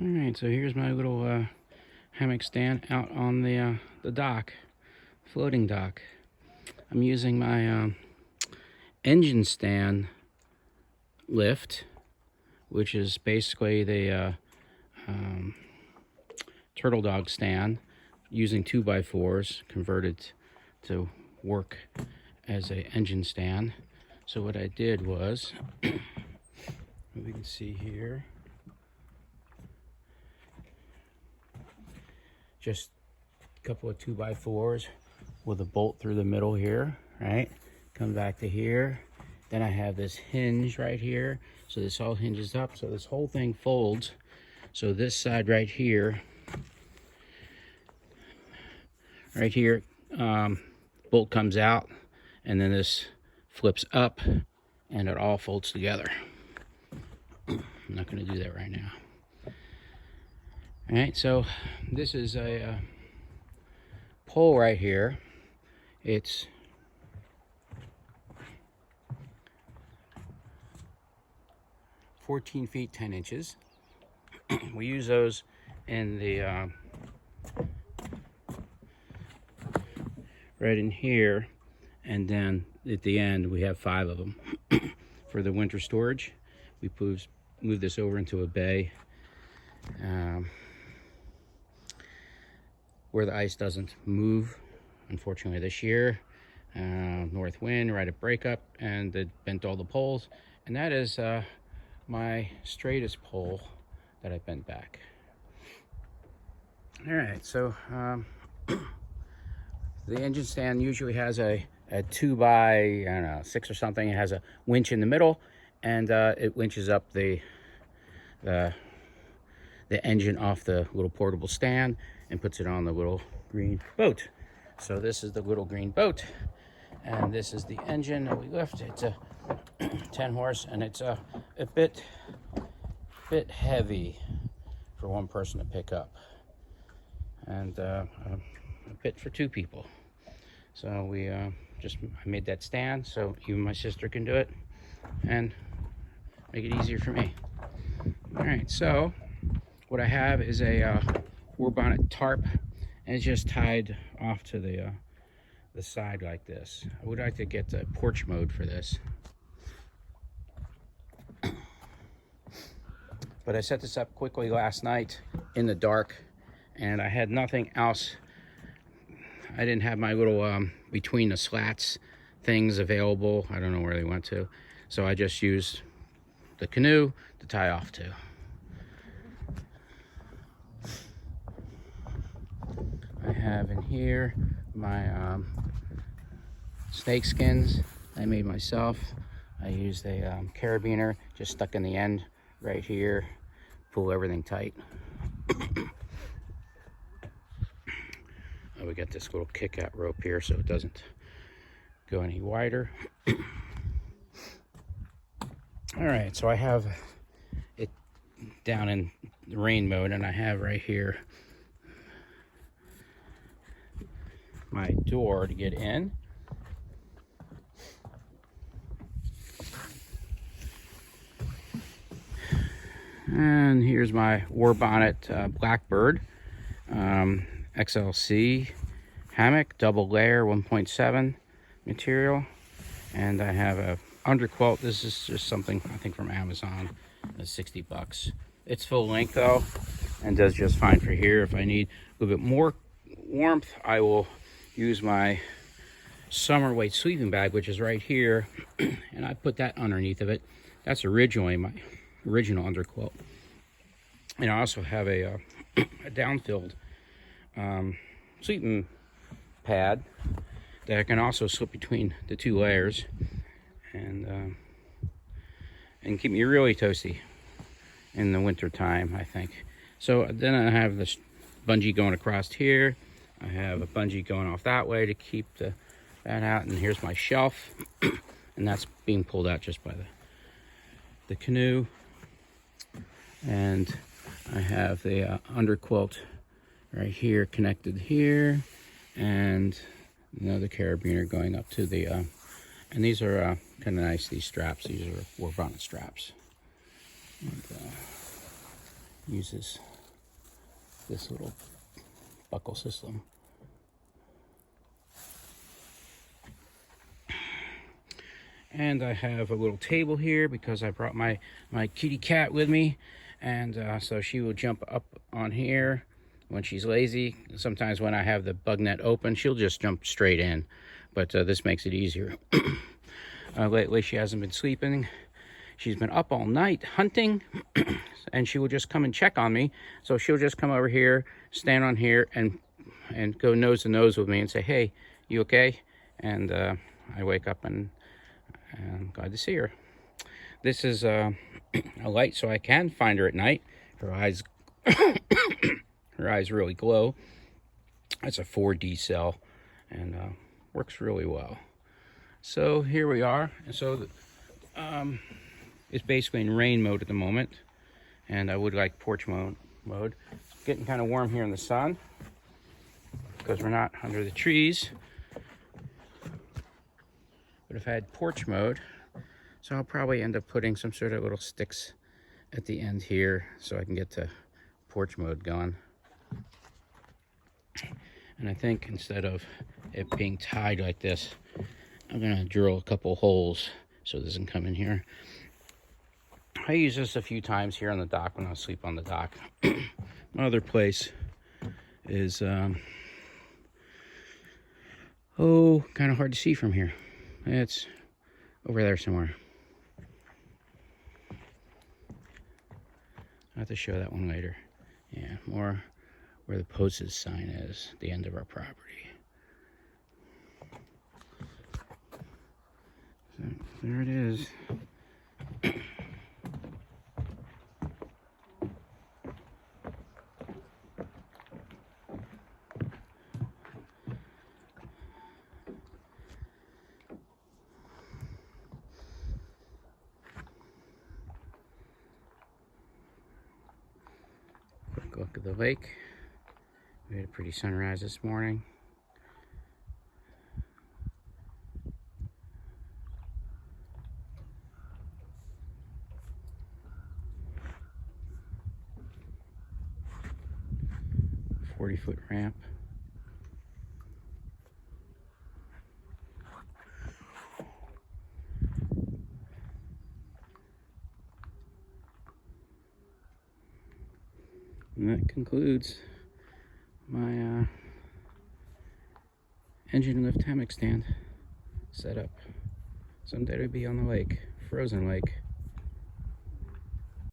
Alright, so here's my little hammock stand out on the dock, floating dock. I'm using my engine stand lift, which is basically the turtle dog stand, using 2x4s converted to work as a engine stand. So what I did was, we can see here, just a couple of 2x4s with a bolt through the middle here, right? Come back to here. Then I have this hinge right here. So this all hinges up. So this whole thing folds. So this side right here, bolt comes out, and then this flips up and it all folds together. I'm not going to do that right now. All right, so this is a pole right here. It's 14 feet 10 inches. We use those in the right in here, and then at the end we have 5 of them for the winter storage. We move this over into a bay where the ice doesn't move. Unfortunately this year, north wind right at breakup, and it bent all the poles, and that is my straightest pole that I bent back. All right, so the engine stand usually has a 2x6 or something. It has a winch in the middle, and it winches up the engine off the little portable stand and puts it on the little green boat. So this is the little green boat, and this is the engine that we lift. It's a 10 horse, and it's a bit heavy for one person to pick up, and a bit for 2 people. So we I made that stand so even my sister can do it and make it easier for me. All right, so what I have is a war bonnet tarp, and it's just tied off to the side like this. I would like to get the porch mode for this, but I set this up quickly last night in the dark, and I had nothing else. I didn't have my little between the slats things available. I don't know where they went to, so I just used the canoe to tie off to. I have in here my snake skins I made myself. I used a carabiner just stuck in the end right here, pull everything tight. We got this little kick-out rope here so it doesn't go any wider. All right, so I have it down in the rain mode, and I have right here my door to get in. And here's my war bonnet Blackbird XLC hammock, double layer 1.7 material, and I have a underquilt. This is just something I think from Amazon. It's 60 bucks. It's full length though, and does just fine for here. If I need a little bit more warmth, I will use my summer weight sleeping bag, which is right here, and I put that underneath of it. That's originally my original underquilt. And I also have a downfilled sleeping pad that I can also slip between the 2 layers and keep me really toasty in the winter time, I think. So then I have this bungee going across here. I have a bungee going off that way to keep that out, and here's my shelf, and that's being pulled out just by the canoe. And I have the underquilt right here connected here, and another carabiner going up to the and these are kind of nice, these straps. These are war bonnet straps, and use this this little buckle system. And I have a little table here because I brought my kitty cat with me, and so she will jump up on here when she's lazy. Sometimes when I have the bug net open, she'll just jump straight in, but this makes it easier. Lately she hasn't been sleeping. She's been up all night hunting, and she will just come and check on me. So she'll just come over here, stand on here, and go nose to nose with me and say, "Hey, you okay?" And I wake up and I'm glad to see her. This is a light so I can find her at night. Her eyes, her eyes really glow. It's a 4D cell, and works really well. So here we are. And so it's basically in rain mode at the moment, and I would like porch mode. It's getting kind of warm here in the sun because we're not under the trees. But if I had porch mode, so I'll probably end up putting some sort of little sticks at the end here so I can get to porch mode going. And I think instead of it being tied like this, I'm gonna drill a couple holes so it doesn't come in here. I use this a few times here on the dock when I sleep on the dock. My other place is, kind of hard to see from here. It's over there somewhere. I'll have to show that one later. Yeah, more where the posted sign is, the end of our property. So there it is. Quick look at the lake. We had a pretty sunrise this morning. A 40-foot ramp. And that concludes my engine lift hammock stand setup. Someday to be on the lake, frozen lake.